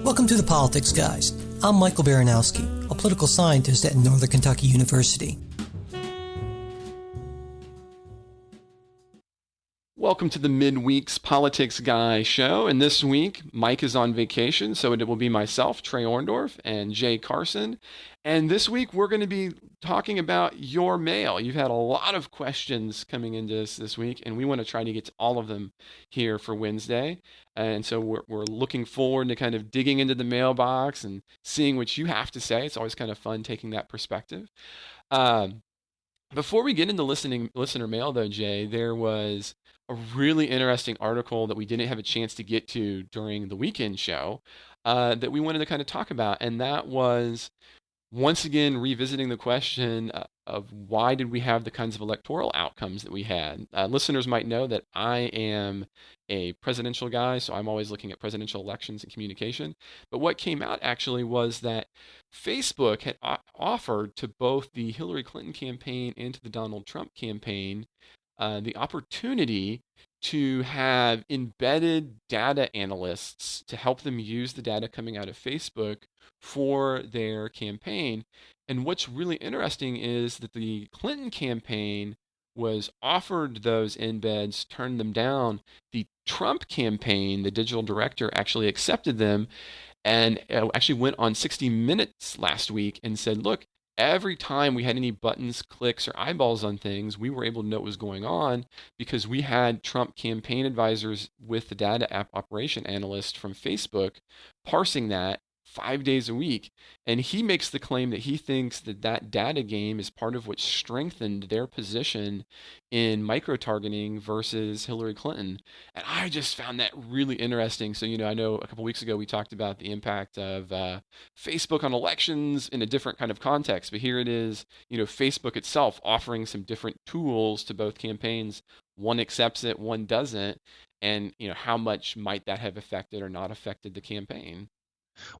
Welcome to the Politics Guys. I'm Michael Baranowski, a political scientist at Northern Kentucky University. Welcome to the Midweek's Politics Guy show. And this week, Mike is on vacation, so it will be myself, Trey Orndorff, and Jay Carson. And this week, we're going to be talking about your mail. You've had a lot of questions coming into this week, and we want to try to get to all of them here for Wednesday. And so we're looking forward to kind of digging into the mailbox and seeing what you have to say. It's always kind of fun taking that perspective. Before we get into listener mail, though, Jay, there was a really interesting article that we didn't have a chance to get to during the weekend show that we wanted to kind of talk about. And that was, once again, revisiting the question of why did we have the kinds of electoral outcomes that we had. Listeners might know that I am a presidential guy, so I'm always looking at presidential elections and communication. But what came out actually was that Facebook had offered to both the Hillary Clinton campaign and to the Donald Trump campaign the opportunity to have embedded data analysts to help them use the data coming out of Facebook for their campaign. And what's really interesting is that the Clinton campaign was offered those embeds, turned them down. The Trump campaign, the digital director, actually accepted them and actually went on 60 Minutes last week and said, look, every time we had any buttons, clicks, or eyeballs on things, we were able to know what was going on because we had Trump campaign advisors with the data app operation analyst from Facebook parsing that 5 days a week. And he makes the claim that he thinks that that data game is part of what strengthened their position in micro-targeting versus Hillary Clinton. And I just found that really interesting. So, I know a couple weeks ago we talked about the impact of Facebook on elections in a different kind of context. But here it is, Facebook itself offering some different tools to both campaigns. One accepts it, one doesn't. And, how much might that have affected or not affected the campaign?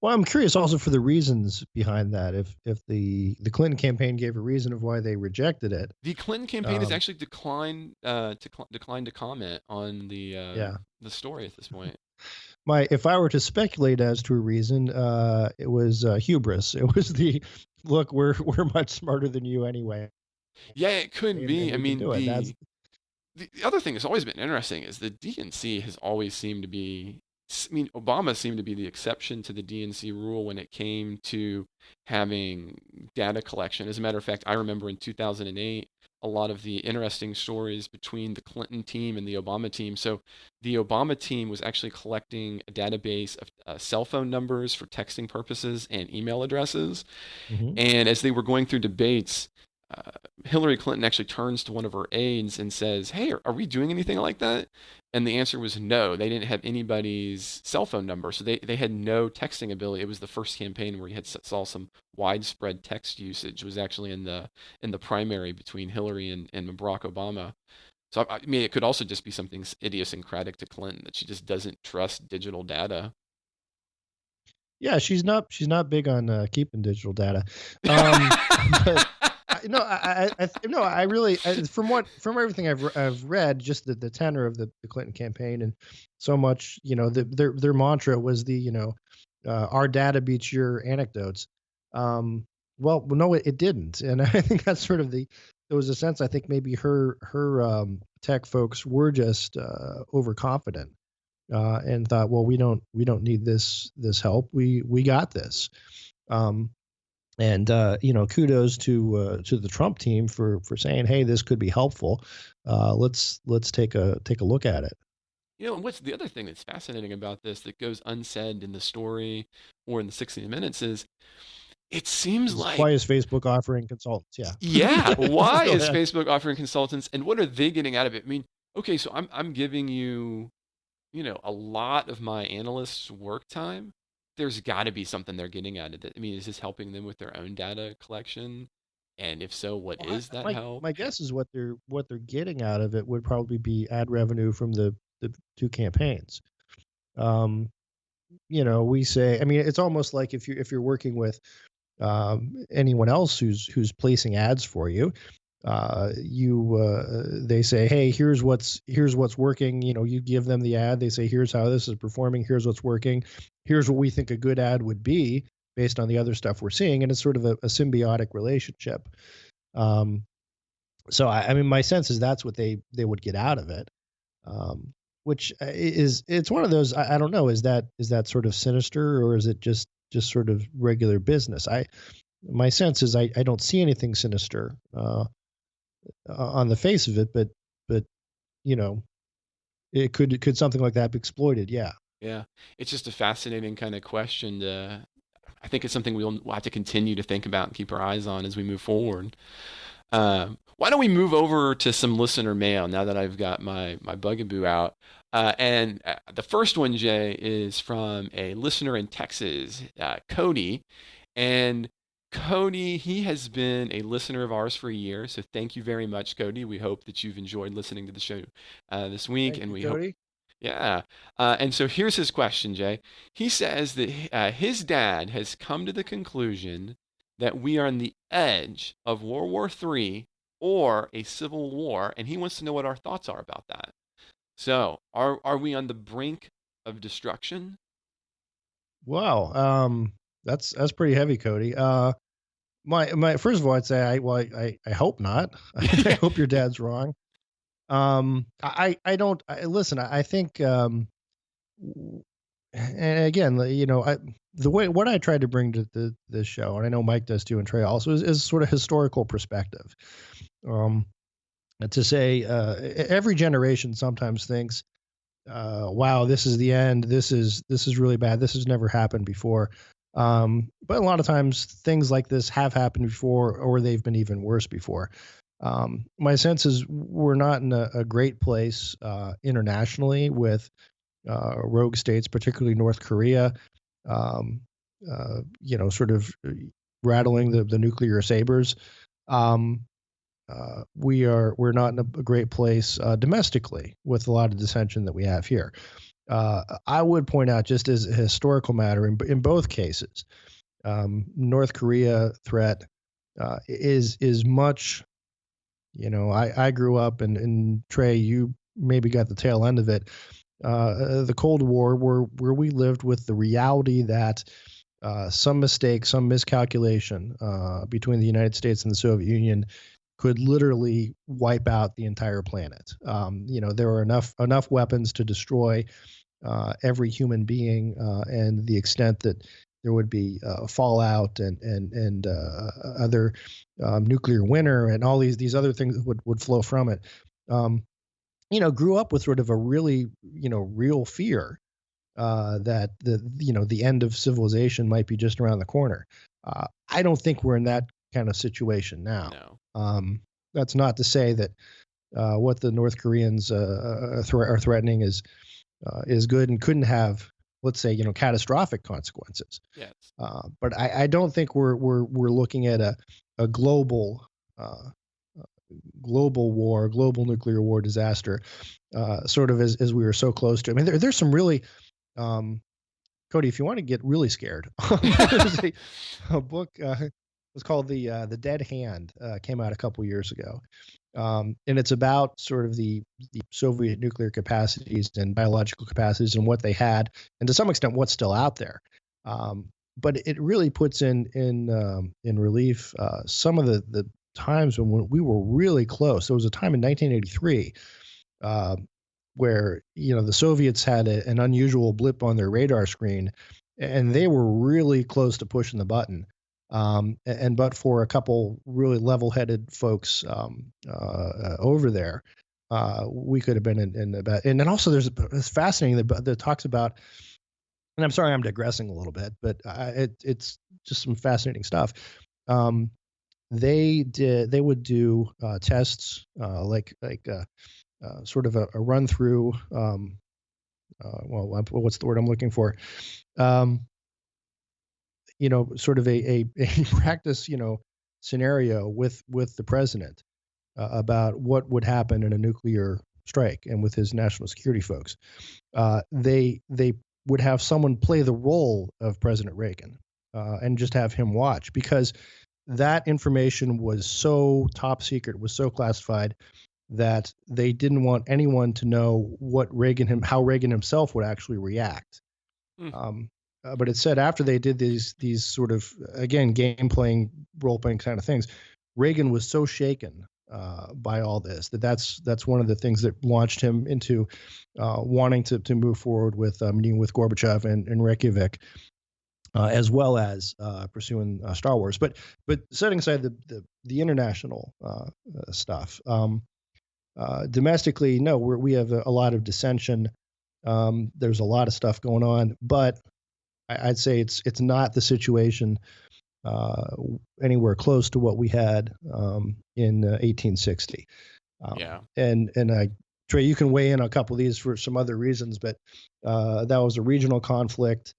Well, I'm curious also for the reasons behind that. If the Clinton campaign gave a reason of why they rejected it. The Clinton campaign has actually declined to comment on the story at this point. If I were to speculate as to a reason, it was hubris. It was look, we're much smarter than you anyway. Yeah, it could be. I mean, the other thing that's always been interesting is the DNC has always seemed to be. Obama seemed to be the exception to the DNC rule when it came to having data collection. As a matter of fact, I remember in 2008, a lot of the interesting stories between the Clinton team and the Obama team. So the Obama team was actually collecting a database of cell phone numbers for texting purposes and email addresses. Mm-hmm. And as they were going through debates, Hillary Clinton actually turns to one of her aides and says, hey, are we doing anything like that? And the answer was no. They didn't have anybody's cell phone number, so they had no texting ability. It was the first campaign where you saw some widespread text usage. It was actually in the primary between Hillary and Barack Obama. So I mean, it could also just be something idiosyncratic to Clinton that she just doesn't trust digital data. Yeah, she's not big on keeping digital data. But I really, from everything I've read, just the tenor of the Clinton campaign, and so much, their mantra was our data beats your anecdotes. Well, no, it didn't, and I think that's sort of there was a sense, I think maybe her tech folks were just overconfident and thought, well, we don't need this help, we got this. And kudos to the Trump team for saying, hey, this could be helpful. Let's take a look at it. What's the other thing that's fascinating about this that goes unsaid in the story or in the 60 Minutes is it seems like, why is Facebook offering consultants? Yeah. Why is Facebook offering consultants, and what are they getting out of it? I mean, okay, so I'm giving you, a lot of my analysts' work time. There's got to be something they're getting out of it. I mean, is this helping them with their own data collection? And if so, what is that help? My guess is what they're getting out of it would probably be ad revenue from the two campaigns. We say, I mean, it's almost like if you're working with anyone else who's placing ads for you, They say, hey, here's what's working. You give them the ad. They say, here's how this is performing. Here's what's working. Here's what we think a good ad would be based on the other stuff we're seeing, and it's sort of a symbiotic relationship. Um, so I mean, my sense is that's what they would get out of it. Which it's one of those, I don't know, is that sort of sinister, or is it just sort of regular business? My sense is I don't see anything sinister on the face of it, but you know, it could something like that be exploited? Yeah. Yeah, it's just a fascinating kind of question. I think it's something we'll have to continue to think about and keep our eyes on as we move forward. Why don't we move over to some listener mail now that I've got my bugaboo out? And the first one, Jay, is from a listener in Texas, Cody. And Cody, he has been a listener of ours for a year. So thank you very much, Cody. We hope that you've enjoyed listening to the show this week. Thank And you, we hope, Cody. yeah. And so here's his question, Jay. He says that his dad has come to the conclusion that we are on the edge of World War III or a civil war, and he wants to know what our thoughts are about that. So, are we on the brink of destruction? Wow. That's pretty heavy, Cody. My first of all, I'd say I hope not. I Yeah. hope your dad's wrong. I don't listen. I think and again, the way what I tried to bring to this show, and I know Mike does too, and Trey also, is sort of historical perspective. Um, to say every generation sometimes thinks, wow, this is the end. This is really bad. This has never happened before. But a lot of times things like this have happened before, or they've been even worse before. My sense is we're not in a great place internationally with rogue states, particularly North Korea, um, sort of rattling the nuclear sabers. Um, we're not in a great place domestically with a lot of dissension that we have here. I would point out, just as a historical matter, in both cases, North Korea threat is much. I grew up, and Trey, you maybe got the tail end of it. The Cold War, where we lived with the reality that some mistake, some miscalculation between the United States and the Soviet Union could literally wipe out the entire planet. There were enough weapons to destroy every human being, and the extent that there would be fallout and other nuclear winter and all these other things that would flow from it. Um, Grew up with sort of a really real fear that the end of civilization might be just around the corner. I don't think we're in that kind of situation now. No. That's not to say that what the North Koreans are threatening is good and couldn't have, let's say, catastrophic consequences. Yes. But I don't think we're looking at a global war, global nuclear war disaster, sort of as we were so close to. I mean, there's some really, Cody, if you want to get really scared, there's a book. It's called the Dead Hand. Came out a couple years ago, and it's about sort of the Soviet nuclear capacities and biological capacities and what they had, and to some extent what's still out there. But it really puts in relief some of the times when we were really close. There was a time in 1983 uh, where the Soviets had an unusual blip on their radar screen, and they were really close to pushing the button. And but for a couple really level-headed folks over there, we could have been in about. And then also it's fascinating that talks about. And I'm sorry I'm digressing a little bit, but it's just some fascinating stuff. They would do tests like sort of a run through. Well, what's the word I'm looking for? Sort of a practice, scenario with the president about what would happen in a nuclear strike, and with his national security folks. They would have someone play the role of President Reagan and just have him watch, because that information was so top secret, was so classified that they didn't want anyone to know how Reagan himself would actually react. Mm, But it said after they did these sort of, again, game playing, role playing kind of things, Reagan was so shaken by all this that's one of the things that launched him into wanting to move forward with meeting with Gorbachev and Reykjavik, as well as pursuing Star Wars. But setting aside the international stuff, domestically, no, we have a lot of dissension. There's a lot of stuff going on, but I'd say it's not the situation uh, anywhere close to what we had in 1860. yeah. And Trey, you can weigh in on a couple of these for some other reasons, but that was a regional conflict.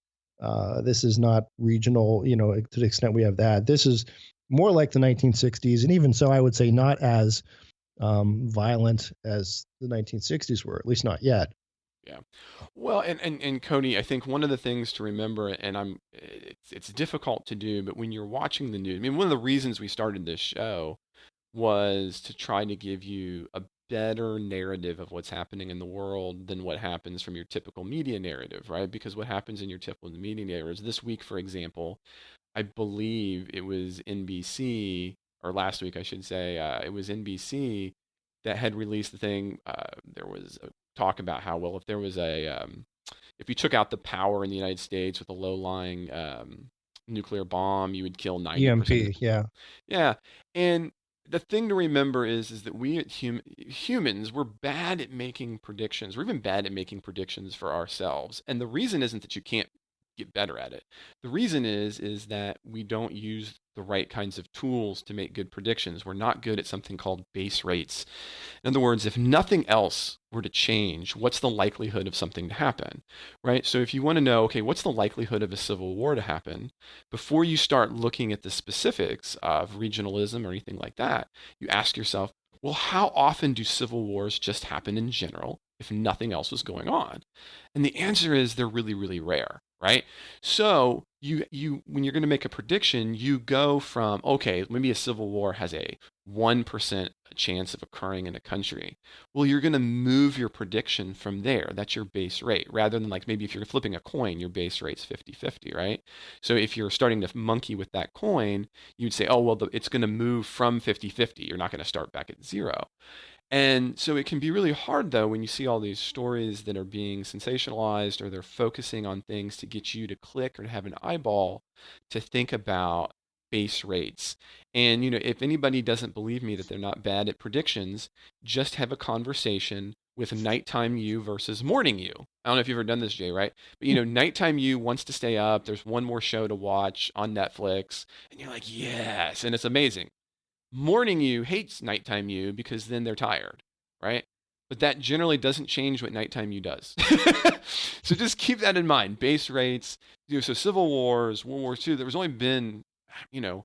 This is not regional, to the extent we have that. This is more like the 1960s, and even so, I would say not as violent as the 1960s were, at least not yet. Yeah. Well, and Cody, I think one of the things to remember, and it's difficult to do, but when you're watching the news, I mean, one of the reasons we started this show was to try to give you a better narrative of what's happening in the world than what happens from your typical media narrative, right? Because what happens in your typical media narrative is this week, for example, I believe it was NBC, or last week, I should say, it was NBC that had released the thing. There was a talk about how, well, if there was if you took out the power in the United States with a low-lying nuclear bomb, you would kill 90% of the EMP, people. yeah. Yeah, and the thing to remember is that we humans, we're bad at making predictions. We're even bad at making predictions for ourselves. And the reason isn't that you can't get better at it. The reason is that we don't use the right kinds of tools to make good predictions. We're not good at something called base rates. In other words, if nothing else were to change, what's the likelihood of something to happen, right? So if you want to know, okay, what's the likelihood of a civil war to happen, before you start looking at the specifics of regionalism or anything like that, you ask yourself, well, how often do civil wars just happen in general if nothing else was going on? And the answer is they're really, really rare, right? So you when you're going to make a prediction, you go from, okay, maybe a civil war has a 1% chance of occurring in a country. Well, you're going to move your prediction from there. That's your base rate. Rather than, like, maybe if you're flipping a coin, your base rate's 50-50, right? So if you're starting to monkey with that coin, you'd say, oh, well, it's going to move from 50-50. You're not going to start back at zero. And so it can be really hard, though, when you see all these stories that are being sensationalized, or they're focusing on things to get you to click or to have an eyeball, to think about base rates. And, if anybody doesn't believe me that they're not bad at predictions, just have a conversation with nighttime you versus morning you. I don't know if you've ever done this, Jay, right? But, nighttime you wants to stay up. There's one more show to watch on Netflix. And you're like, yes. And it's amazing. Morning you hates nighttime you because then they're tired, right? But that generally doesn't change what nighttime you does. So just keep that in mind. Base rates, so Civil Wars, World War II, there was only been, you know,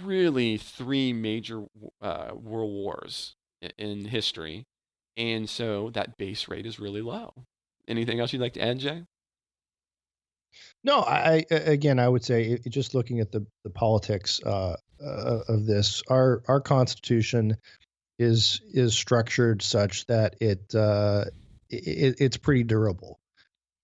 really three major world wars in history. And so that base rate is really low. Anything else you'd like to add, Jay? No, again, I would say just looking at the politics of this, our Constitution is structured such that it's pretty durable,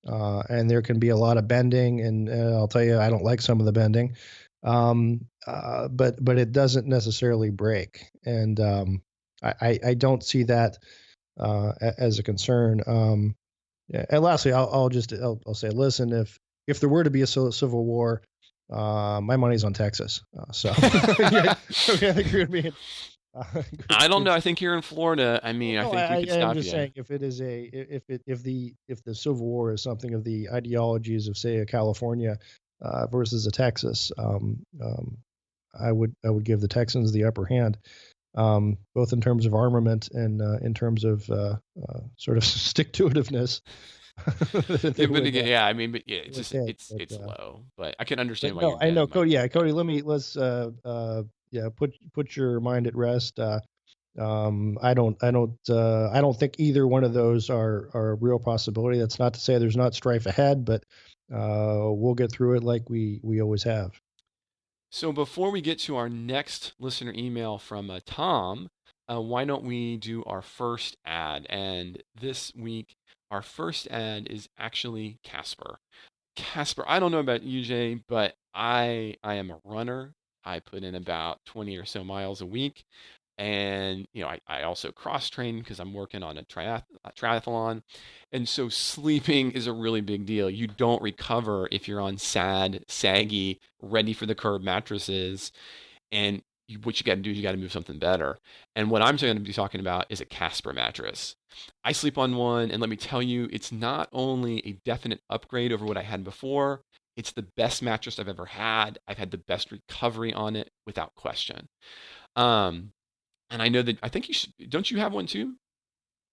and there can be a lot of bending, and I'll tell you, I don't like some of the bending, but it doesn't necessarily break, and I don't see that as a concern. Yeah, and lastly, I'll say, listen, if there were to be a civil war, my money's on Texas. So yeah, okay, I agree with me. I don't know. I think here in Florida, I mean, I No, think we could I'm stop just you. saying, if it is if the Civil War is something of the ideologies of, say, a California versus a Texas, I would give the Texans the upper hand, both in terms of armament and in terms of sort of stick-to-itiveness. They Yeah, but would again, yeah, I mean, but yeah, it's would just take, it's low, but I can understand why no, you're I dead know, in my Cody. Yeah, book. Yeah. Cody. Let's yeah, put your mind at rest. I don't think either one of those are a real possibility. That's not to say there's not strife ahead, but we'll get through it like we always have. So before we get to our next listener email from Tom, why don't we do our first ad? And this week, our first ad is actually Casper. Casper, I don't know about you, Jay, but I am a runner. I put in about 20 or so miles a week. And, I also cross train because I'm working on a triathlon. And so sleeping is a really big deal. You don't recover if you're on sad, saggy, ready for the curb mattresses. And what you got to do is you got to move something better. And what I'm going to be talking about is a Casper mattress. I sleep on one, and let me tell you, it's not only a definite upgrade over what I had before, it's the best mattress I've ever had. I've had the best recovery on it without question. Um, and I know that I think you should. Don't you have one too?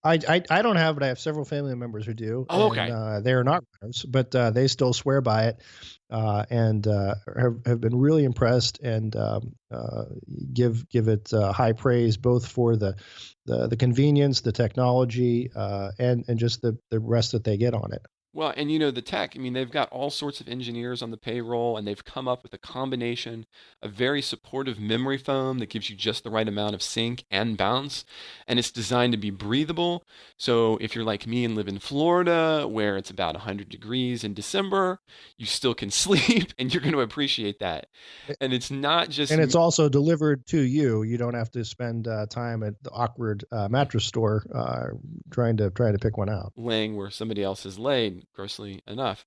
I don't have it. I have several family members who do, Oh, and okay. they are not runners, but they still swear by it, and have been really impressed and give it high praise both for the convenience, the technology, and just the rest that they get on it. Well, and the tech, I mean, they've got all sorts of engineers on the payroll, and they've come up with a combination of very supportive memory foam that gives you just the right amount of sink and bounce. And it's designed to be breathable. So if you're like me and live in Florida, where it's about 100 degrees in December, you still can sleep, and you're going to appreciate that. And it's not just And it's also delivered to you. You don't have to spend time at the awkward mattress store trying to pick one out. laying where somebody else is laid, grossly enough.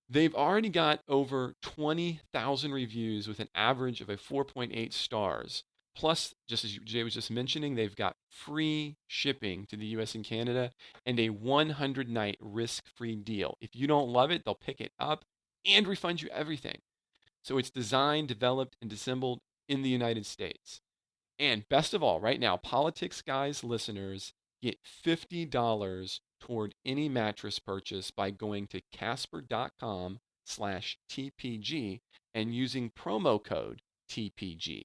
They've already got over 20,000 reviews with an average of a 4.8 stars. Plus, just as Jay was just mentioning, they've got free shipping to the US and Canada and a 100-night risk-free deal. If you don't love it, they'll pick it up and refund you everything. So it's designed, developed, and assembled in the United States. And best of all, right now, Politics Guys listeners get $50 toward any mattress purchase by going to casper.com/TPG and using promo code TPG.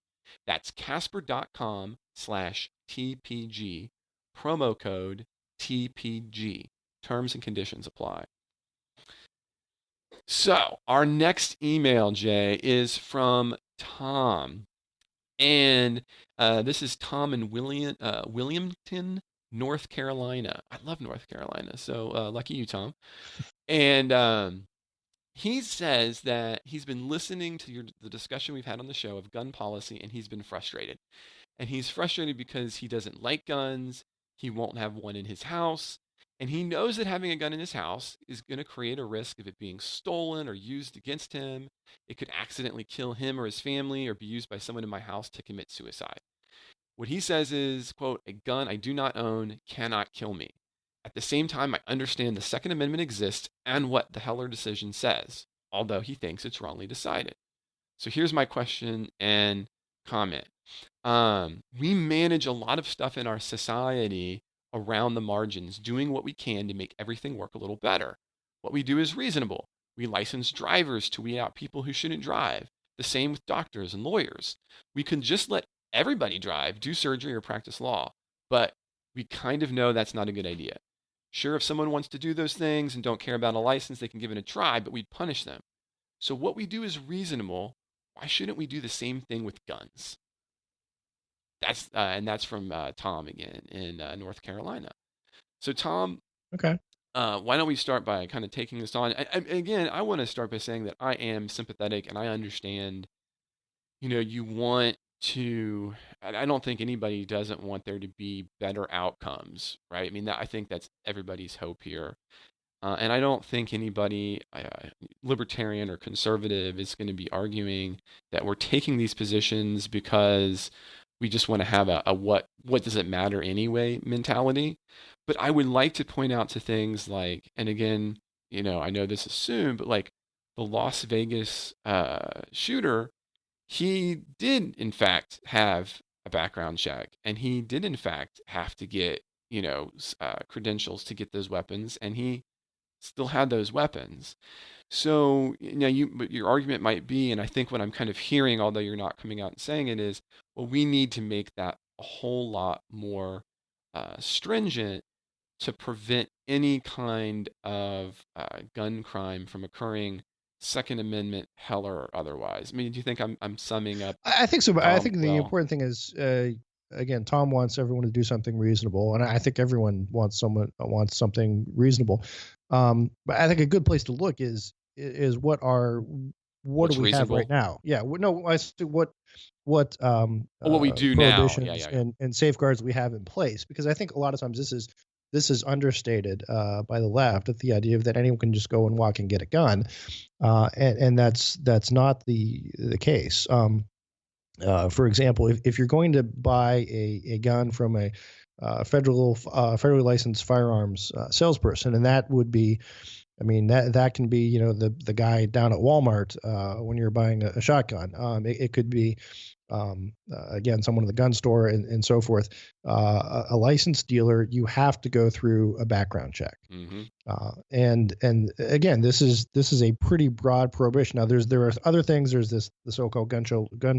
That's casper.com/TPG, promo code TPG. Terms and conditions apply. So, our next email, Jay, is from Tom. And this is Tom in Williamton, North Carolina. I love North Carolina, so lucky you, Tom. And he says that he's been listening to the discussion we've had on the show of gun policy, and he's been frustrated. And he's frustrated because he doesn't like guns. He won't have one in his house. And he knows that having a gun in his house is going to create a risk of it being stolen or used against him. It could accidentally kill him or his family or be used by someone in my house to commit suicide. What he says is, quote, a gun I do not own cannot kill me. At the same time, I understand the Second Amendment exists and what the Heller decision says, although he thinks it's wrongly decided. So here's my question and comment. We manage a lot of stuff in our society around the margins, doing what we can to make everything work a little better. What we do is reasonable. We license drivers to weed out people who shouldn't drive. The same with doctors and lawyers. We can just let everybody drive, do surgery, or practice law, but we kind of know that's not a good idea. Sure, if someone wants to do those things and don't care about a license, they can give it a try, but we'd punish them. So what we do is reasonable. Why shouldn't we do the same thing with guns? That's from Tom again in North Carolina. So Tom, Okay. why don't we start by kind of taking this on? Again, I want to start by saying that I am sympathetic and I understand. You want to. I don't think anybody doesn't want there to be better outcomes, right? I mean, I think that's everybody's hope here. And I don't think anybody, libertarian or conservative, is going to be arguing that we're taking these positions because we just want to have a what does it matter anyway mentality. But I would like to point out to things like, and again, I know this is soon, but like the Las Vegas shooter, he did in fact have a background check, and he did in fact have to get credentials to get those weapons, and he still had those weapons. So but your argument might be, and I think what I'm kind of hearing, although you're not coming out and saying it, is, well, we need to make that a whole lot more stringent to prevent any kind of gun crime from occurring Second Amendment, Heller or otherwise. I mean, do you think I'm summing up I think so, but I think the well? important thing is, again, Tom wants everyone to do something reasonable, and I think everyone wants something reasonable. But I think a good place to look is what do What's we have right reasonable? now? Yeah, no, I see what Well, what we do now. Yeah, prohibitions yeah, yeah. and safeguards we have in place, because I think a lot of times this is understated by the left, at the idea that anyone can just go and walk and get a gun, and that's not the case. For example, if you're going to buy a gun from a federally licensed firearms salesperson, and that would be, I mean, that can be, the guy down at Walmart when you're buying a shotgun. It could be, again, someone in the gun store, and so forth. A licensed dealer, you have to go through a background check. Hmm. And again, this is a pretty broad prohibition. Now, there are other things. There's the so-called gun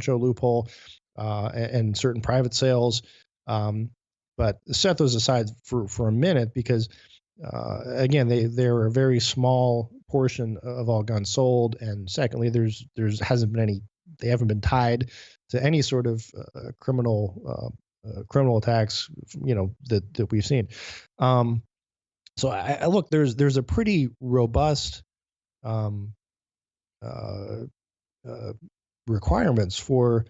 show loophole, and certain private sales. Um, but set those aside for a minute, because again, they're a very small portion of all guns sold, and secondly, there's hasn't been any. They haven't been tied to any sort of criminal attacks, that we've seen. Um, so I look, there's a pretty robust um, uh, uh, requirements for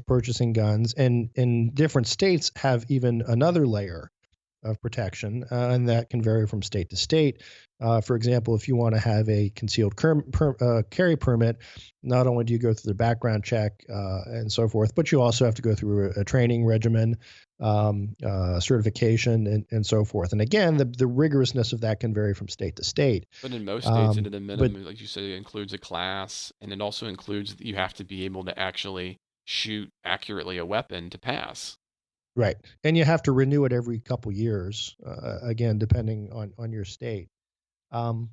purchasing guns, and different states have even another layer of protection, and that can vary from state to state. For example, if you want to have a concealed carry permit, not only do you go through the background check and so forth, but you also have to go through a training regimen, certification, and so forth. And again, the rigorousness of that can vary from state to state. But in most states, it Um, at a but minimum, like you said, it includes a class, and it also includes that you have to be able to actually shoot accurately a weapon to pass. right, and you have to renew it every couple years, again, depending on your state. Um,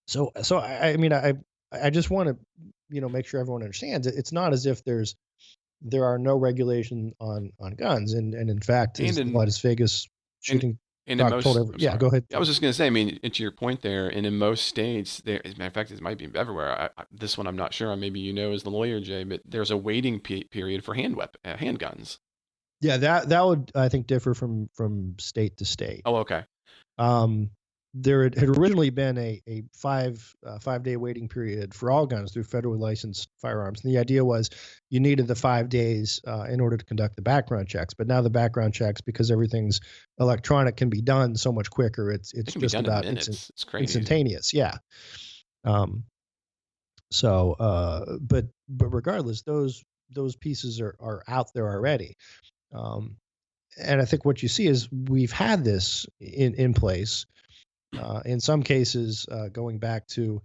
so I mean, I just want to, make sure everyone understands it. It's not as if there are no regulation on guns, and in fact, And as the in Las Vegas and shooting and in doc told most, every, I'm yeah, sorry. go ahead. I was just gonna say. I mean, and to your point there, and in most states, there. As a matter of fact, it might be everywhere. This one, I'm not sure. Maybe you know as the lawyer, Jay, but there's a waiting period for handguns. Yeah, that would, I think, differ from state to state. Oh, okay. Um, there had originally been a 5 day waiting period for all guns through federally licensed firearms, and the idea was you needed the 5 days in order to conduct the background checks. But now the background checks, because everything's electronic, can be done so much quicker. It's It it's can be just done in about minutes. It's crazy. instantaneous. Yeah. Um, but regardless, those pieces are out there already. Um, and I think what you see is we've had this in place, in some cases going back to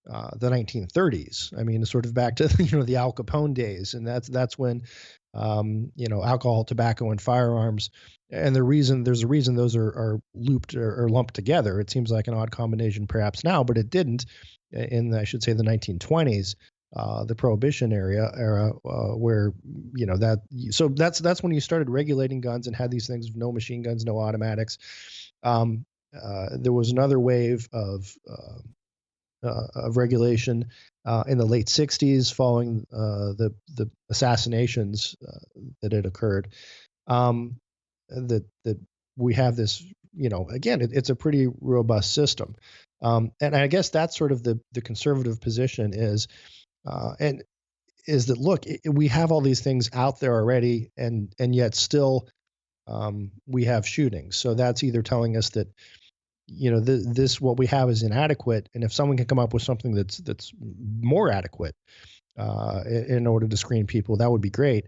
the 1930s. I mean, sort of back to the Al Capone days, and that's when alcohol, tobacco, and firearms. And there's a reason those are looped or lumped together. It seems like an odd combination, perhaps now, but it didn't in, I should say, the 1920s. The prohibition era, where that's when you started regulating guns and had these things: no machine guns, no automatics. There was another wave of regulation in the late 60s, following the assassinations that had occurred. Um, that we have this, again, it's a pretty robust system. And I guess that's sort of the conservative position and is that, look, we have all these things out there already, and yet still we have shootings. So that's either telling us that this what we have is inadequate, and if someone can come up with something that's more adequate in order to screen people, that would be great.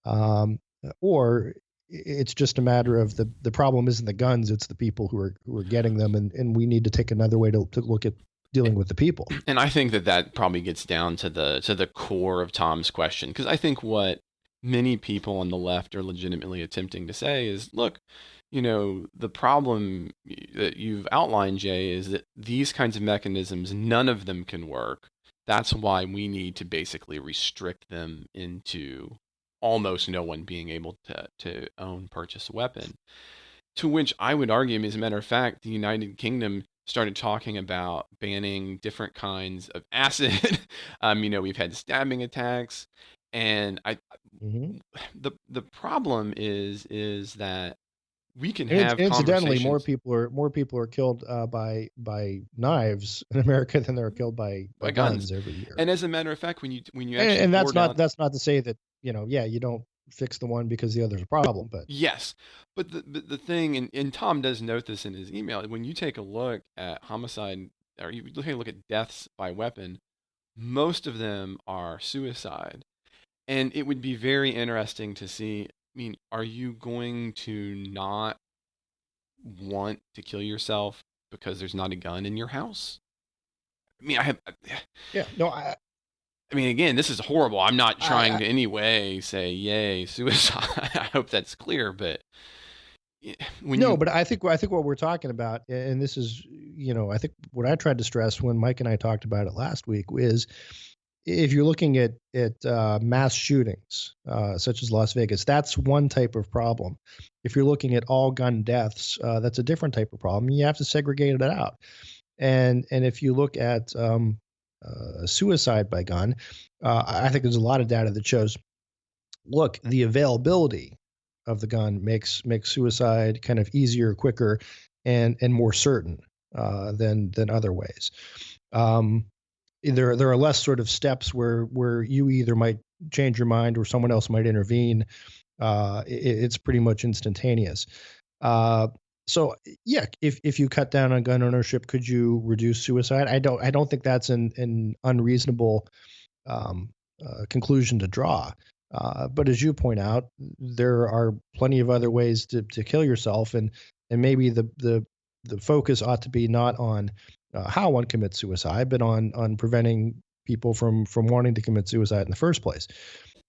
um, or it's just a matter of the problem isn't the guns, it's the people who are getting them, and we need to take another way to look at dealing with the people. And I think that probably gets down to the core of Tom's question, because I think what many people on the left are legitimately attempting to say is, look, the problem that you've outlined, Jay, is that these kinds of mechanisms, none of them can work. That's why we need to basically restrict them into almost no one being able to purchase a weapon. To which I would argue, as a matter of fact, the United Kingdom started talking about banning different kinds of acid. We've had stabbing attacks, and Hmm. the problem is that we can And have incidentally, conversations more people are killed by knives in America than there are killed by by guns. guns every year. And as a matter of fact, when you actually And bore down. that's not to say that, yeah, you don't fix the one because the other's a problem, but Yes, but the thing, and Tom does note this in his email, when you take a look at homicide, or you take a look at deaths by weapon, most of them are suicide. And it would be very interesting to see. I mean, are you going to not want to kill yourself because there's not a gun in your house? I mean, yeah, no, I mean, again, this is horrible. I'm not trying I to any way say, yay, suicide. I hope that's clear, but when no, you, but I think what we're talking about, and this is, I think what I tried to stress when Mike and I talked about it last week is if you're looking at mass shootings, such as Las Vegas, that's one type of problem. If you're looking at all gun deaths, that's a different type of problem. You have to segregate it out. And if you look at suicide by gun, I think there's a lot of data that shows, look, the availability of the gun makes suicide kind of easier, quicker, and more certain than other ways. Um, there are less sort of steps where you either might change your mind or someone else might intervene. It's pretty much instantaneous. Uh, so yeah, if you cut down on gun ownership, could you reduce suicide? I don't think that's an unreasonable um, conclusion to draw. But as you point out, there are plenty of other ways to kill yourself, and maybe the focus ought to be not on how one commits suicide, but on preventing people from wanting to commit suicide in the first place.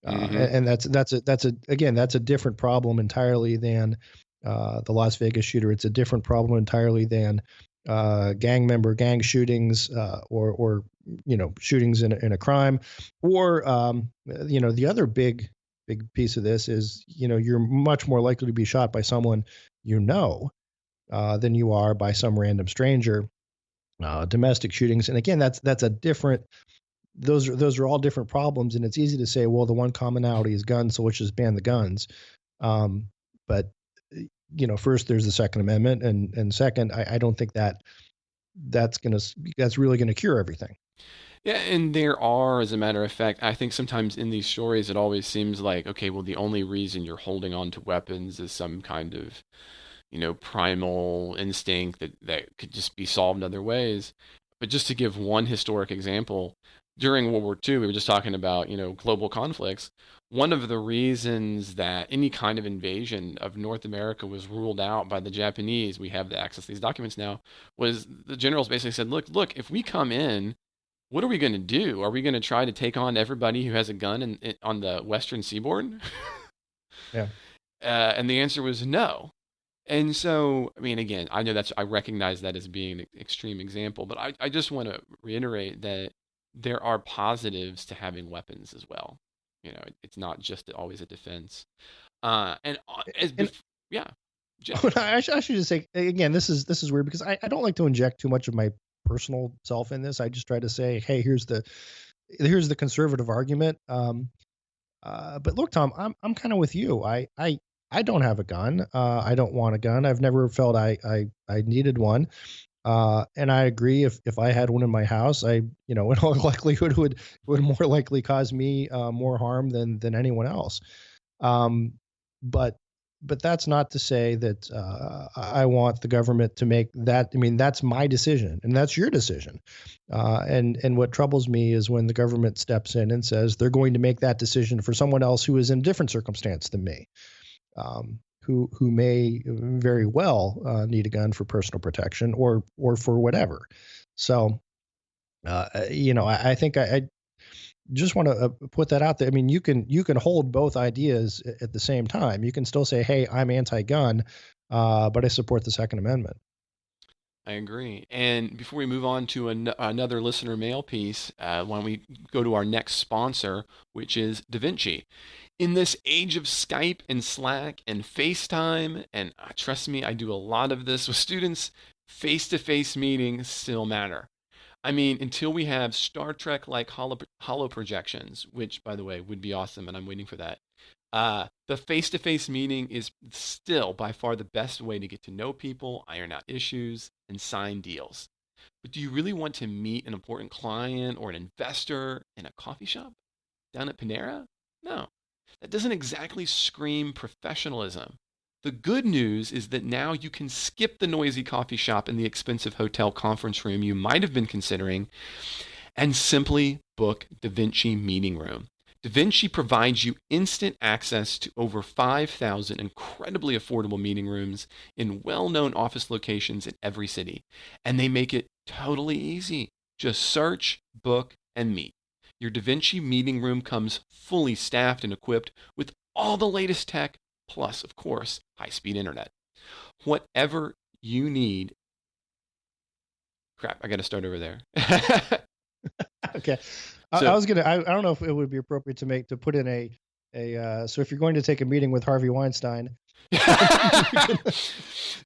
hmm And that's a different problem entirely than the Las Vegas shooter. It's a different problem entirely than gang shootings, or shootings in a crime, or the other big piece of this is, you're much more likely to be shot by someone than you are by some random stranger. Domestic shootings, and again, that's a different. Those are all different problems, and it's easy to say, well, the one commonality is guns, so let's just ban the guns. Um, but first there's the Second Amendment, and second, I don't think that's really gonna cure everything. Yeah, and there are, as a matter of fact, I think sometimes in these stories it always seems like, okay, well, the only reason you're holding on to weapons is some kind of, primal instinct that could just be solved other ways. But just to give one historic example, during World War II, we were just talking about, global conflicts. One of the reasons that any kind of invasion of North America was ruled out by the Japanese, we have the access to these documents now, was the generals basically said, look, if we come in, what are we going to do? Are we going to try to take on everybody who has a gun on the western seaboard? Yeah. And the answer was no. And so, I mean, again, I recognize that as being an extreme example, but I just want to reiterate that there are positives to having weapons as well. It's not just always a defense. And And yeah, Jay. I should just say again, this is weird because I don't like to inject too much of my personal self in this. I just try to say, hey, here's the conservative argument. But look, Tom, I'm kind of with you. I don't have a gun. I don't want a gun. I've never felt I needed one. And I agree. If I had one in my house, in all likelihood would more likely cause me more harm than anyone else. Um, but but that's not to say that I want the government to make that. I mean, that's my decision, and that's your decision. And what troubles me is when the government steps in and says they're going to make that decision for someone else who is in a different circumstance than me, who may very well need a gun for personal protection or for whatever. So, I think I just want to put that out there. I mean, you can hold both ideas at the same time. You can still say, "Hey, I'm anti-gun, but I support the Second Amendment." I agree. And before we move on to another listener mail piece, why don't we go to our next sponsor, which is DaVinci. In this age of Skype and Slack and FaceTime, and trust me, I do a lot of this with students, face-to-face meetings still matter. I mean, until we have Star Trek like hollow projections, which, by the way, would be awesome, and I'm waiting for that. The face to face meeting is still by far the best way to get to know people, iron out issues, and sign deals. But do you really want to meet an important client or an investor in a coffee shop down at Panera? No, that doesn't exactly scream professionalism. The good news is that now you can skip the noisy coffee shop and the expensive hotel conference room you might have been considering and simply book DaVinci Meeting Room. DaVinci provides you instant access to over 5,000 incredibly affordable meeting rooms in well-known office locations in every city. And they make it totally easy. Just search, book, and meet. Your DaVinci Meeting Room comes fully staffed and equipped with all the latest tech, plus, of course, high-speed internet. Whatever you need. Crap, I got to start over there. Okay. So- I was gonna. I don't know if it would be appropriate to put in a. So if you're going to take a meeting with Harvey Weinstein,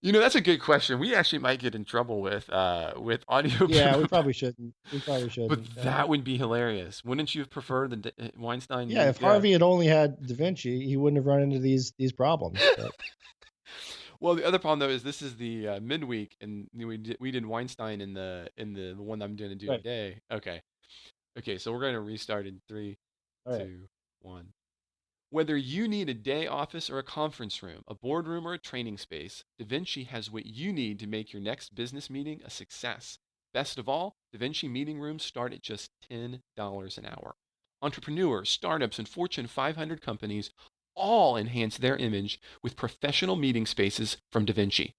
That's a good question. We actually might get in trouble with audio. yeah, we probably shouldn't. We probably shouldn't. But that would be hilarious. Wouldn't you prefer the Weinstein? Yeah, if Harvey had only had Da Vinci, he wouldn't have run into these problems. But. Well, the other problem though is this is the midweek, and we did Weinstein in the one I'm going to do Right. today. Okay, so we're going to restart in 3, All right. 2, 1. Whether you need a day office or a conference room, a boardroom or a training space, DaVinci has what you need to make your next business meeting a success. Best of all, DaVinci meeting rooms start at just $10 an hour. Entrepreneurs, startups, and Fortune 500 companies all enhance their image with professional meeting spaces from DaVinci.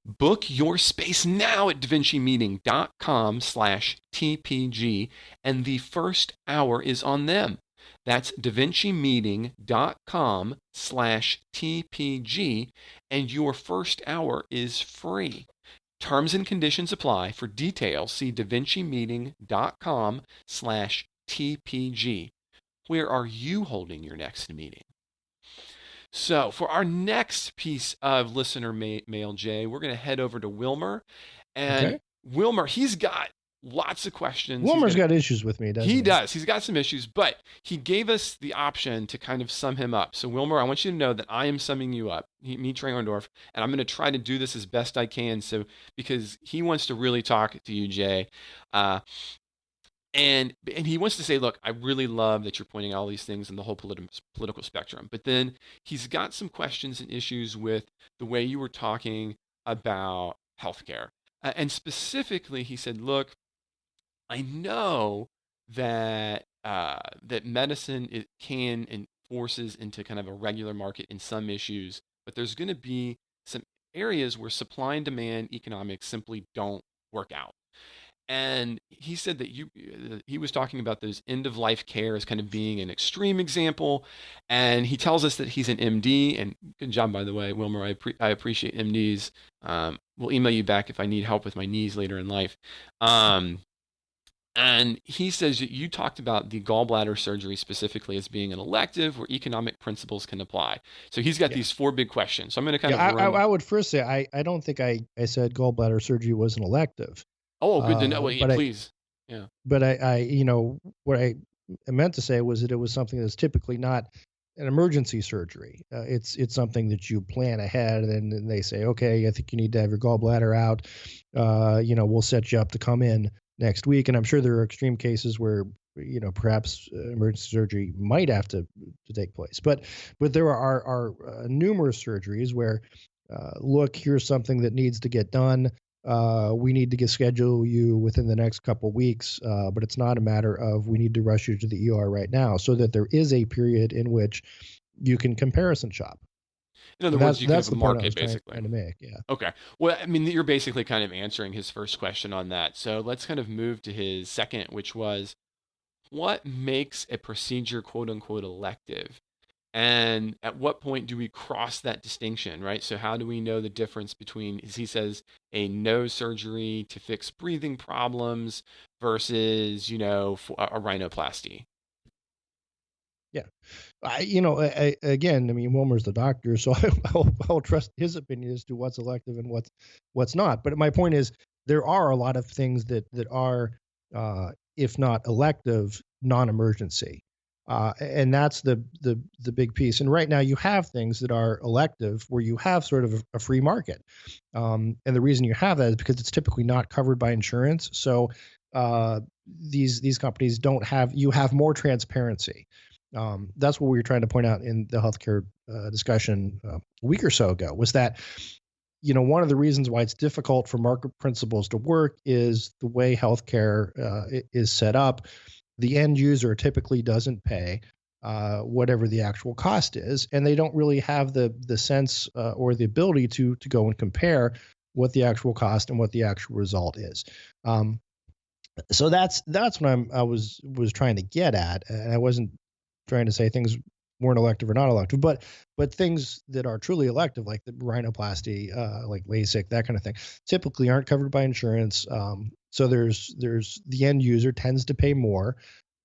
Book your space now at DaVinciMeeting.com/TPG, and the first hour is on them. That's DaVinciMeeting.com/TPG, and your first hour is free. Terms and conditions apply. For details, see DaVinciMeeting.com/TPG. Where are you holding your next meeting? So for our next piece of listener mail, Jay, we're going to head over to Wilmer. And Okay. Wilmer, he's got lots of questions. Wilmer's got issues with me, doesn't he? He does. He's got some issues, but he gave us the option to kind of sum him up. So Wilmer, I want you to know that I am summing you up, me, Trey Orndorff, and I'm going to try to do this as best I can. So because he wants to really talk to you, Jay. And he wants to say, look, I really love that you're pointing out all these things in the whole political spectrum. But then he's got some questions and issues with the way you were talking about healthcare. And specifically, he said, look, I know that that medicine can and forces into kind of a regular market in some issues, but there's going to be some areas where supply and demand economics simply don't work out. And he said that he was talking about those end of life care as kind of being an extreme example. And he tells us that he's an MD, and good job, by the way, Wilmer. I appreciate MDs. We'll email you back if I need help with my knees later in life. And he says that you talked about the gallbladder surgery specifically as being an elective where economic principles can apply. So he's got these 4 big questions. So I'm going to kind of I would first say I don't think I said gallbladder surgery was an elective. Oh, good to know. But Please. Yeah. But I what I meant to say was that it was something that's typically not an emergency surgery. It's something that you plan ahead, and then they say, okay, I think you need to have your gallbladder out. We'll set you up to come in next week. And I'm sure there are extreme cases where perhaps emergency surgery might have to take place. But there are numerous surgeries where look, here's something that needs to get done. We need to schedule you within the next couple weeks, but it's not a matter of we need to rush you to the ER right now, so that there is a period in which you can comparison shop. In other words, you can have a market, basically. Trying to make, yeah. Okay. Well, I mean, you're basically kind of answering his first question on that. So let's kind of move to his second, which was, what makes a procedure quote unquote elective? And at what point do we cross that distinction, right? So how do we know the difference between, as he says, a nose surgery to fix breathing problems versus, a rhinoplasty? Yeah. Again, I mean, Wilmer's the doctor, so I'll trust his opinion as to what's elective and what's not. But my point is, there are a lot of things that are, if not elective, non-emergency, and that's the big piece. And right now, you have things that are elective where you have sort of a free market, and the reason you have that is because it's typically not covered by insurance. So these companies don't have you have more transparency. That's what we were trying to point out in the healthcare discussion a week or so ago, was that one of the reasons why it's difficult for market principles to work is the way healthcare is set up. The end user typically doesn't pay whatever the actual cost is, and they don't really have the sense or the ability to go and compare what the actual cost and what the actual result is. So that's what I was trying to get at, and I wasn't trying to say things weren't elective or not elective, but things that are truly elective, like the rhinoplasty, like LASIK, that kind of thing, typically aren't covered by insurance. So there's the end user tends to pay more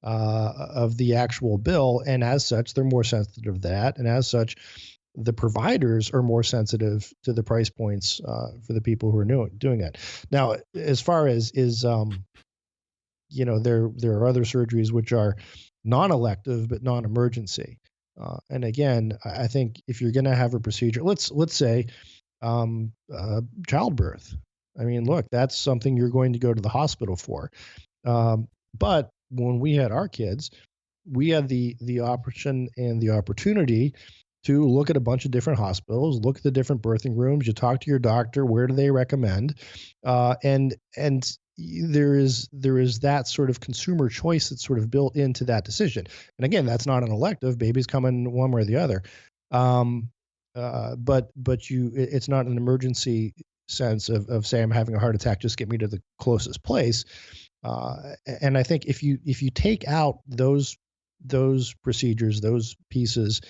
of the actual bill, and as such, they're more sensitive to that, and as such, the providers are more sensitive to the price points for the people who are doing it. Now, as far as there are other surgeries which are non-elective but non-emergency. And again, I think if you're going to have a procedure, let's say childbirth. I mean, look, that's something you're going to go to the hospital for. But when we had our kids, we had the option and the opportunity to look at a bunch of different hospitals, look at the different birthing rooms. You talk to your doctor, where do they recommend, and there is that sort of consumer choice that's sort of built into that decision. And again, that's not an elective. Babies come in one way or the other, it's not an emergency sense of say I'm having a heart attack, just get me to the closest place. And I think if you take out those procedures, those pieces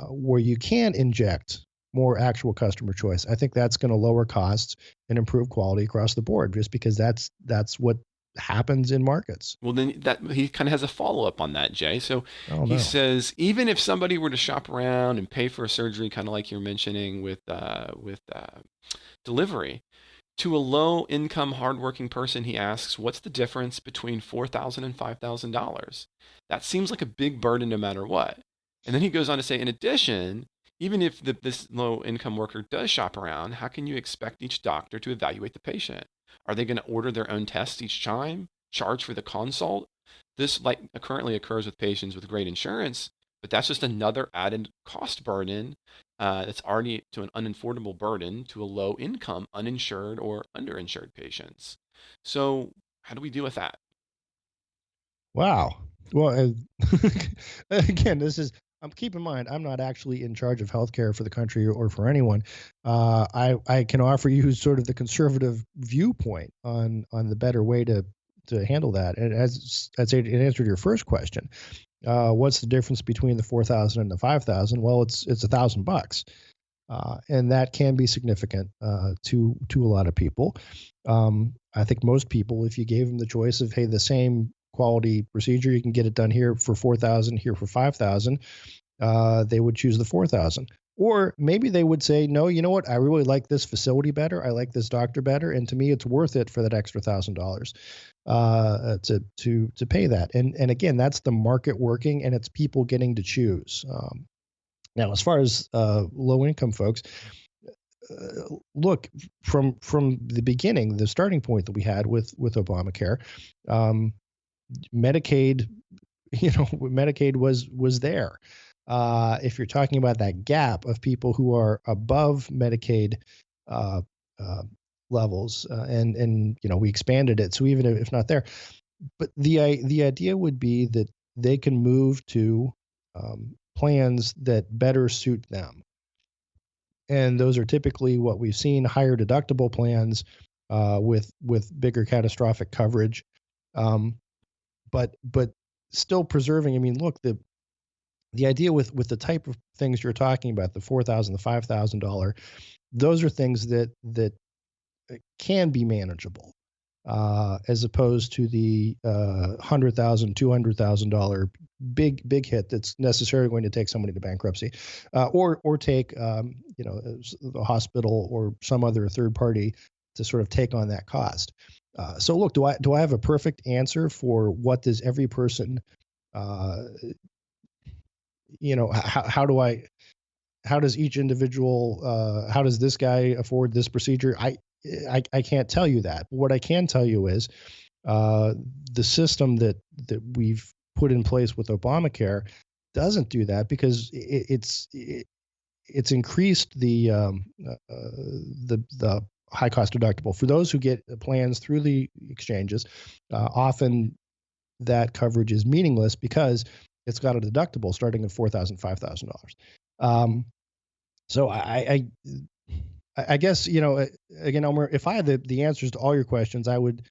where you can inject more actual customer choice, I think that's going to lower costs and improve quality across the board, just because that's what happens in markets. Well, then that he kind of has a follow up on that, Jay. So Oh he no. says even if somebody were to shop around and pay for a surgery, kind of like you're mentioning with delivery, to a low income, hardworking person, he asks, what's the difference between $4,000 and $5,000? That seems like a big burden no matter what. And then he goes on to say, in addition, even if this low income worker does shop around, how can you expect each doctor to evaluate the patient? Are they going to order their own tests each time, charge for the consult? This like currently occurs with patients with great insurance, but that's just another added cost burden that's already to an unaffordable burden to a low income, uninsured or underinsured patients. So, how do we deal with that? Wow. Well, again, this is. Keep in mind, I'm not actually in charge of healthcare for the country or for anyone. I can offer you sort of the conservative viewpoint on the better way to handle that. And as I'd say, in answer to your first question, what's the difference between the 4,000 and the 5,000? Well, it's $1,000, and that can be significant to a lot of people. I think most people, if you gave them the choice of, hey, the same quality procedure, you can get it done here for 4,000, here for 5,000, they would choose the 4,000. Or maybe they would say, no, you know what? I really like this facility better. I like this doctor better, and to me, it's worth it for that extra $1,000 to pay that. And again, that's the market working, and it's people getting to choose. Now, as far as low income folks, look, from the beginning, the starting point that we had with Obamacare, Medicaid, Medicaid was there. If you're talking about that gap of people who are above Medicaid uh, levels, and we expanded it, so even if not there, but the idea would be that they can move to plans that better suit them, and those are typically what we've seen: higher deductible plans with bigger catastrophic coverage, um, but still preserving. I mean, look, the idea with the type of things you're talking about, the 4,000, the $5,000, those are things that can be manageable. as opposed to the $100,000, $200,000 big hit that's necessarily going to take somebody to bankruptcy, or take the hospital or some other third party to sort of take on that cost. So look, do I have a perfect answer for what does every person, uh, how does each individual, how does this guy afford this procedure? I can't tell you that. What I can tell you is uh, the system that we've put in place with Obamacare doesn't do that because it's increased the high cost deductible for those who get plans through the exchanges. Often that coverage is meaningless because it's got a deductible starting at $4,000, $5,000. Um, so I guess, again, Elmer, if I had the answers to all your questions, I would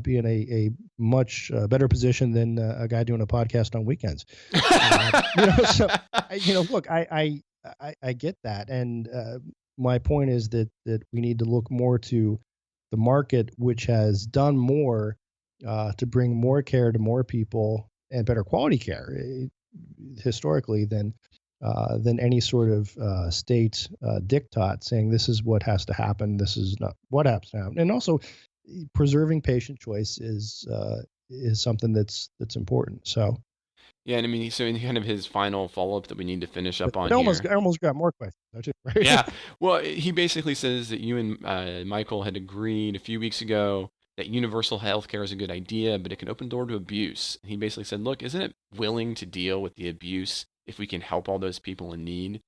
be in a much better position than a guy doing a podcast on weekends. So look, I get that, and my point is that we need to look more to the market, which has done more to bring more care to more people and better quality care historically than any sort of state diktat saying this is what has to happen, this is not what has to happen, and also preserving patient choice is something that's important. So, Yeah, and I mean, so in kind of his final follow up that we need to finish up on I here. almost got more questions, don't you? Right? Yeah, well, he basically says that you and Michael had agreed a few weeks ago that universal health care is a good idea, but it can open the door to abuse. He basically said, look, isn't it willing to deal with the abuse if we can help all those people in need?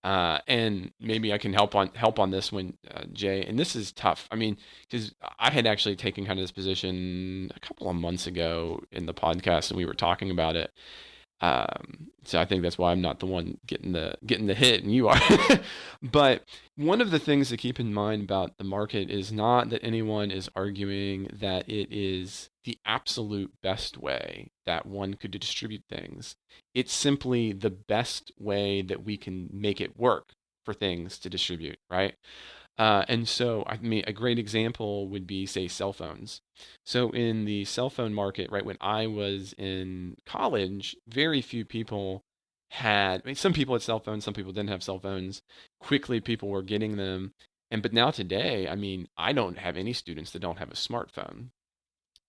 And maybe I can help on this one, Jay. And this is tough. I mean, because I had actually taken kind of this position a couple of months ago in the podcast, and we were talking about it. So I think that's why I'm not the one getting the hit, and you are. But one of the things to keep in mind about the market is not that anyone is arguing that it is the absolute best way that one could distribute things. It's simply the best way that we can make it work for things to distribute, right? And so, I mean, a great example would be, say, cell phones. So, in the cell phone market, right, when I was in college, very few people had, I mean, some people had cell phones, some people didn't have cell phones. Quickly, people were getting them. But now today, I mean, I don't have any students that don't have a smartphone,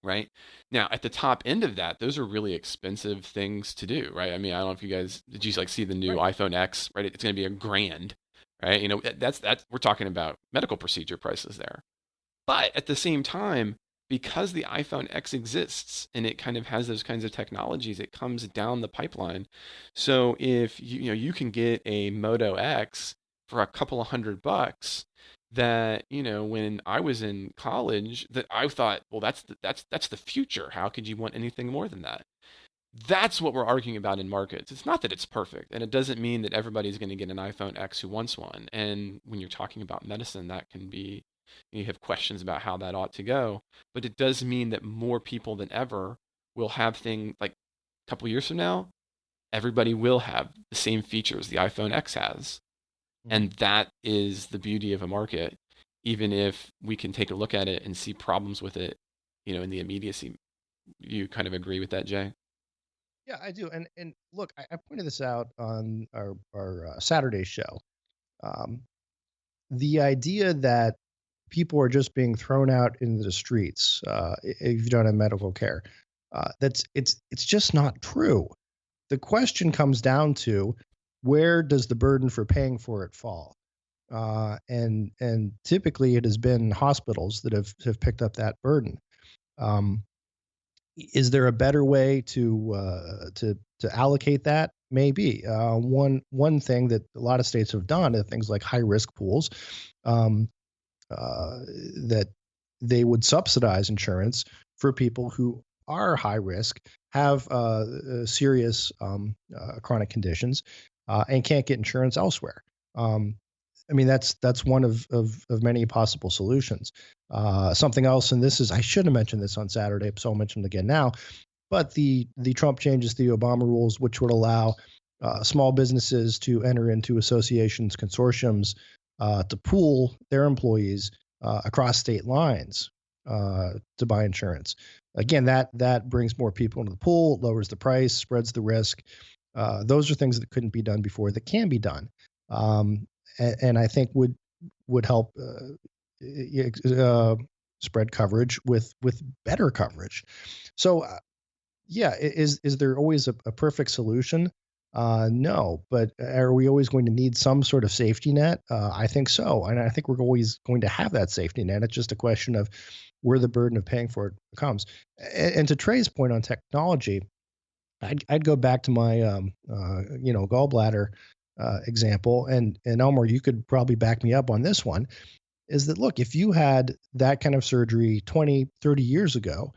right? Now, at the top end of that, those are really expensive things to do, right? I mean, I don't know if you guys did you like see the new Right. iPhone X, right? It's going to be a grand, right? That's we're talking about medical procedure prices there. But at the same time, because the iPhone X exists and it kind of has those kinds of technologies, it comes down the pipeline. So if you can get a Moto X for a couple of $100, that when I was in college, that I thought, well, that's the future. How could you want anything more than that? That's what we're arguing about in markets. It's not that it's perfect, and it doesn't mean that everybody's going to get an iPhone X who wants one. And when you're talking about medicine, that can be, you have questions about how that ought to go. But it does mean that more people than ever will have things like a couple years from now, everybody will have the same features the iPhone X has. Mhm. And that is the beauty of a market, even if we can take a look at it and see problems with it, in the immediacy. You kind of agree with that, Jay? Yeah, I do. And look, I pointed this out on our Saturday show. Um, the idea that people are just being thrown out into the streets if you don't have medical care, that's it's just not true. The question comes down to where does the burden for paying for it fall? And typically it has been hospitals that have picked up that burden. Um, is there a better way to allocate that? Maybe one thing that a lot of states have done are things like high risk pools, um, that they would subsidize insurance for people who are high risk, have serious chronic conditions, and can't get insurance elsewhere. Um, I mean, that's one of many possible solutions. Something else, and this is I should have mentioned this on Saturday, so I'll mention it again now. But the Trump changes to the Obama rules, which would allow small businesses to enter into associations, consortiums, to pool their employees across state lines. to buy insurance. Again, that brings more people into the pool, lowers the price, spreads the risk. Those are things that couldn't be done before that can be done, and I think would help spread coverage with better coverage. So yeah, is there always a perfect solution? No, but are we always going to need some sort of safety net? I think so, and I think we're always going to have that safety net. It's just a question of where the burden of paying for it comes. And to Trey's point on technology, I'd go back to my gallbladder example, and Elmer, you could probably back me up on this one. Is that, look, if you had that kind of surgery 20, 30 years ago,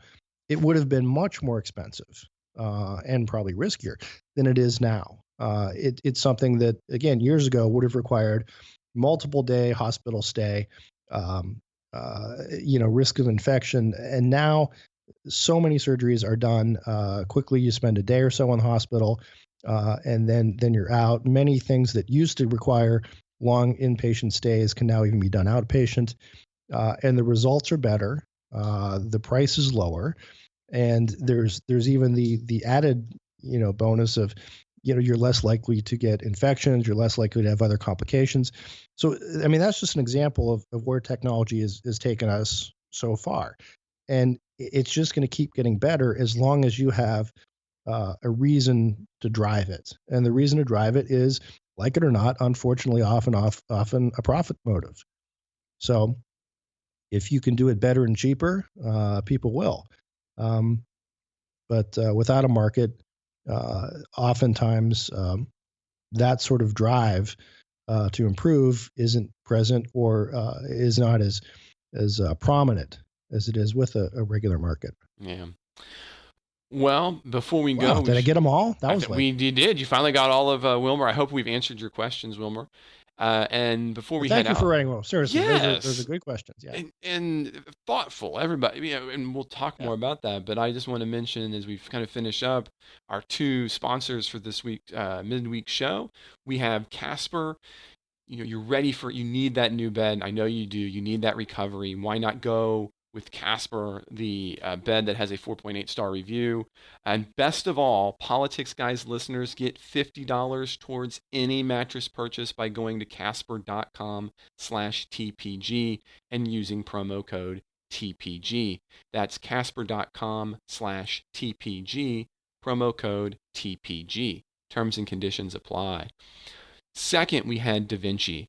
it would have been much more expensive and probably riskier than it is now. It's something that, again, years ago would have required multiple day hospital stay, risk of infection. And now so many surgeries are done quickly. You spend a day or so in the hospital, and then you're out. Many things that used to require long inpatient stays can now even be done outpatient, and the results are better. The price is lower, and there's even the added bonus of you're less likely to get infections, you're less likely to have other complications. So I mean, that's just an example of where technology is taken us so far, and it's just going to keep getting better as long as you have a reason to drive it. And the reason to drive it is, like it or not, unfortunately, often a profit motive. So if you can do it better and cheaper, people will. But without a market, oftentimes that sort of drive to improve isn't present, or is not as prominent as it is with a regular market. Yeah. Well, before we Wow, go, did I get them all? That was like, you did. You finally got all of Wilmer. I hope we've answered your questions, Wilmer. And before we thank head you for out, writing well. Seriously, yes, those are good questions. Yeah. and thoughtful, everybody. And we'll talk more about that. But I just want to mention, as we've kind of finished up, our two sponsors for this week midweek show. We have Casper. You're ready you need that new bed. I know you do. You need that recovery. Why not go with Casper, the bed that has a 4.8 star review? And best of all, Politics Guys listeners get $50 towards any mattress purchase by going to casper.com/TPG and using promo code TPG. That's casper.com/TPG, promo code TPG. Terms and conditions apply. Second, we had DaVinci.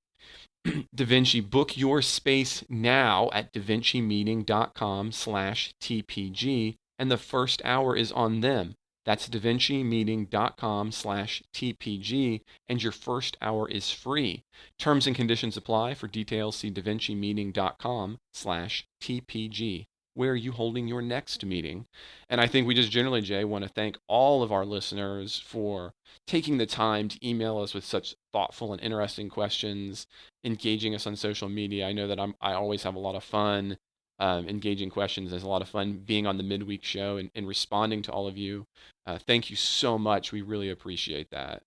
DaVinci, book your space now at davincimeeting.com/TPG, and the first hour is on them. That's davincimeeting.com/TPG, and your first hour is free. Terms and conditions apply. For details, see davincimeeting.com/TPG. Where are you holding your next meeting? And I think we just generally, Jay, want to thank all of our listeners for taking the time to email us with such thoughtful and interesting questions, engaging us on social media. I know that I always have a lot of fun engaging questions. There's a lot of fun being on the midweek show and responding to all of you. Thank you so much. We really appreciate that.